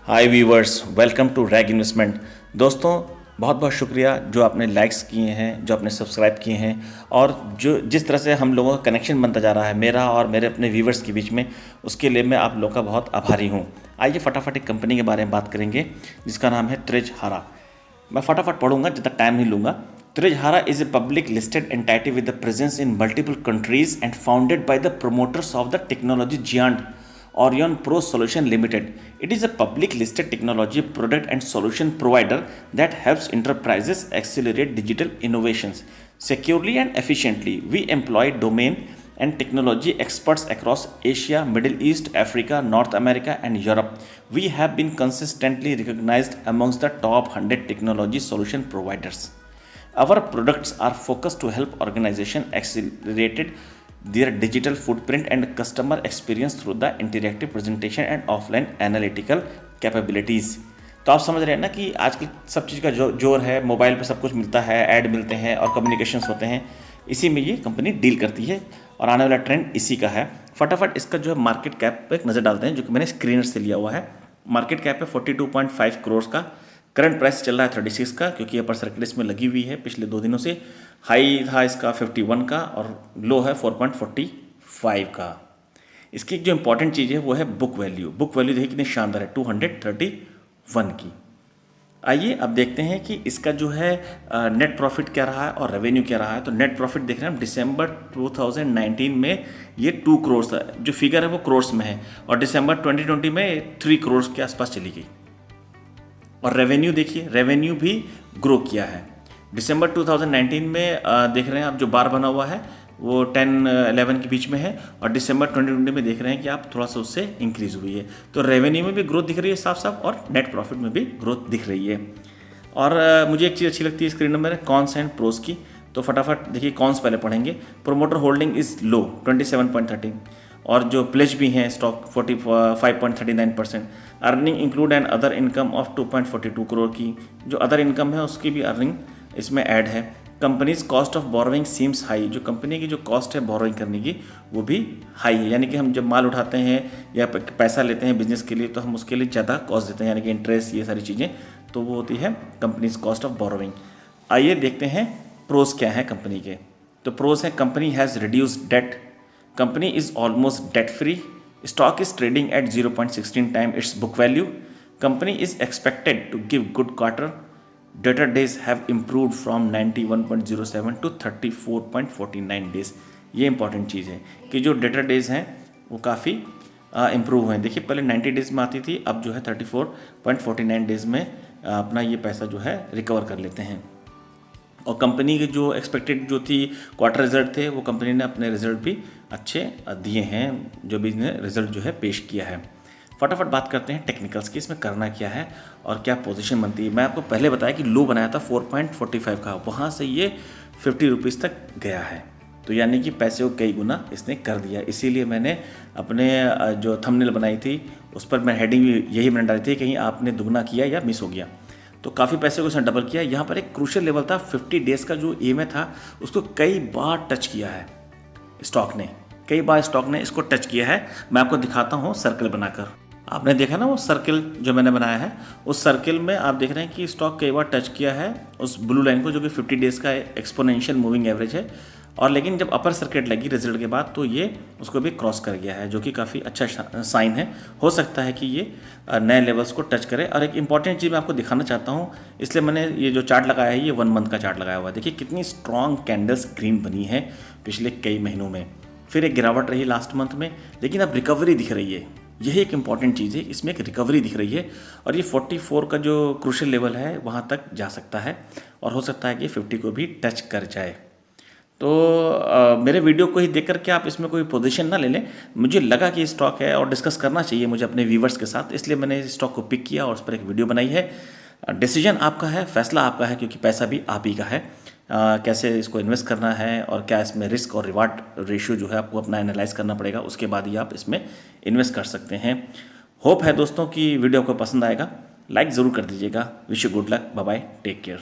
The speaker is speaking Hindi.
Hi viewers, welcome to rag investment. दोस्तों, बहुत बहुत शुक्रिया जो आपने लाइक्स किए हैं, जो आपने सब्सक्राइब किए हैं और जो जिस तरह से हम लोगों का कनेक्शन बनता जा रहा है मेरा और मेरे अपने व्यूवर्स के बीच में, उसके लिए मैं आप लोगों का बहुत आभारी हूँ। आइए फटाफट एक कंपनी के बारे में बात करेंगे जिसका नाम है त्रिजहारा। मैं फटाफट पढ़ूंगा, ज़्यादा टाइम नहीं लूँगा। Trejhara is a public listed entity with the presence in multiple countries and founded by the promoters of the technology giant Orion Pro Solution Limited. It is a public listed technology product and solution provider that helps enterprises accelerate digital innovations securely and efficiently. We employ domain and technology experts across Asia, Middle East, Africa, North America, and Europe. We have been consistently recognized amongst the top 100 technology solution providers. Our products are focused to help organizations accelerate their digital footprint and customer experience through the interactive presentation and offline analytical capabilities। तो आप समझ रहे हैं ना कि आजकल सब चीज़ का जोर है, मोबाइल पे सब कुछ मिलता है, ऐड मिलते हैं और कम्युनिकेशंस होते हैं। इसी में ये कंपनी डील करती है और आने वाला ट्रेंड इसी का है। फटाफट इसका जो है मार्केट कैप पे एक नज़र डालते हैं, जो कि मैंने स्क्रीनर से लिया हुआ है। मार्केट कैप है 42.5 करोड़ का। करंट प्राइस चल रहा है 36 का, क्योंकि अपर सर्किल इसमें लगी हुई है पिछले 2 दिनों से। हाई था इसका 51 का और लो है 4.45 का। इसकी जो इंपॉर्टेंट चीज़ है वो है बुक वैल्यू। बुक वैल्यू देखिए कितनी शानदार है, 231 की। आइए अब देखते हैं कि इसका जो है नेट प्रॉफिट क्या रहा है और रेवेन्यू क्या रहा है। तो नेट प्रॉफिट देख रहे हैं हम, दिसंबर 2019 में ये 2 करोड़ था, जो फिगर है वो करोड़ में है, और दिसंबर 2020 में 3 करोड़ के आसपास चली गई। और रेवेन्यू देखिए, रेवेन्यू भी ग्रो किया है। दिसंबर 2019 में देख रहे हैं आप जो बार बना हुआ है वो 10-11 के बीच में है, और दिसंबर 2020 में देख रहे हैं कि आप थोड़ा सा उससे इंक्रीज हुई है। तो रेवेन्यू में भी ग्रोथ दिख रही है साफ साफ, और नेट प्रॉफिट में भी ग्रोथ दिख रही है। और मुझे एक चीज़ अच्छी लगती है स्क्रीन नंबर है कॉन्स एंड प्रोस की। तो फटाफट देखिए कॉन्स पहले पढ़ेंगे। प्रोमोटर होल्डिंग इज़ लो 27.13, और जो प्लेज भी हैं stock 45.39%। Earning include and other income of 2.42 crore की, जो अदर इनकम है उसकी भी अर्निंग इसमें ऐड है। Companies cost of borrowing seems high, जो कंपनी की जो कॉस्ट है बोरोइंग करने की वो भी हाई है। यानी कि हम जब माल उठाते हैं या पैसा लेते हैं बिजनेस के लिए, तो हम उसके लिए ज़्यादा कॉस्ट देते हैं, यानी कि इंटरेस्ट, ये सारी चीज़ें, तो वो होती है कंपनीज कॉस्ट ऑफ बोरोइंग। आइए देखते हैं प्रोस क्या है कंपनी के। तो प्रोस है, company has reduced debt, company is almost debt free, stock is trading at 0.16 time its book value, company is expected to give good quarter, debtor days have improved from 91.07 to 34.49 days. ये इंपॉर्टेंट चीज़ है कि जो डेटर डेज हैं वो काफ़ी इम्प्रूव हुए हैं। देखिए पहले 90 डेज में आती थी, अब जो है 34.49 डेज में अपना ये पैसा जो है रिकवर कर लेते हैं। और कंपनी के जो एक्सपेक्टेड जो थी क्वार्टर रिजल्ट थे, वो कंपनी ने अपने रिजल्ट भी अच्छे दिए हैं, जो भी इसने रिजल्ट जो है पेश किया है। फटाफट बात करते हैं टेक्निकल्स की, इसमें करना क्या है और क्या पोजीशन बनती है। मैं आपको पहले बताया कि लो बनाया था 4.45 का, वहाँ से ये 50 रुपीज़ तक गया है। तो यानी कि पैसे को कई गुना इसने कर दिया। इसीलिए मैंने अपने जो थंबनेल बनाई थी उस पर मैं हेडिंग भी यही मैंने डाली थी, कहीं आपने दुगना किया या मिस हो गया। तो काफ़ी पैसे को इसने डबल किया। यहाँ पर एक क्रूशियल लेवल था 50 डेज़ का, जो EMA था उसको कई बार टच किया है स्टॉक ने, कई बार स्टॉक ने इसको टच किया है। मैं आपको दिखाता हूँ सर्कल बनाकर। आपने देखा ना वो सर्किल जो मैंने बनाया है, उस सर्किल में आप देख रहे हैं कि स्टॉक कई बार टच किया है उस ब्लू लाइन को, जो कि 50 डेज़ का एक्सपोनेंशियल मूविंग एवरेज है। और लेकिन जब अपर सर्किट लगी रिजल्ट के बाद, तो ये उसको भी क्रॉस कर गया है, जो कि काफ़ी अच्छा साइन है। हो सकता है कि ये नए लेवल्स को टच करे। और एक इंपॉर्टेंट चीज़ मैं आपको दिखाना चाहता हूँ, इसलिए मैंने ये जो चार्ट लगाया है ये 1 मंथ का चार्ट लगाया हुआ है। देखिए कितनी स्ट्रॉन्ग कैंडल्स ग्रीन बनी है पिछले कई महीनों में। फिर एक गिरावट रही लास्ट मंथ में, लेकिन अब रिकवरी दिख रही है। यही एक इम्पॉर्टेंट चीज़ है, इसमें एक रिकवरी दिख रही है। और ये 44 का जो क्रूशियल लेवल है वहाँ तक जा सकता है, और हो सकता है कि 50 को भी टच कर जाए। तो मेरे वीडियो को ही देख करके आप इसमें कोई पोजीशन ना ले लें। मुझे लगा कि स्टॉक है और डिस्कस करना चाहिए मुझे अपने व्यूवर्स के साथ, इसलिए मैंने इस स्टॉक को पिक किया और उस पर एक वीडियो बनाई है। डिसीजन आपका है, फैसला आपका है, क्योंकि पैसा भी आप ही का है। कैसे इसको इन्वेस्ट करना है और क्या इसमें रिस्क और रिवार्ड रेशियो जो है आपको अपना एनालाइज करना पड़ेगा, उसके बाद ही आप इसमें इन्वेस्ट कर सकते हैं। होप है दोस्तों कि वीडियो आपको पसंद आएगा। लाइक ज़रूर कर दीजिएगा। Wish you good luck, bye bye, take care.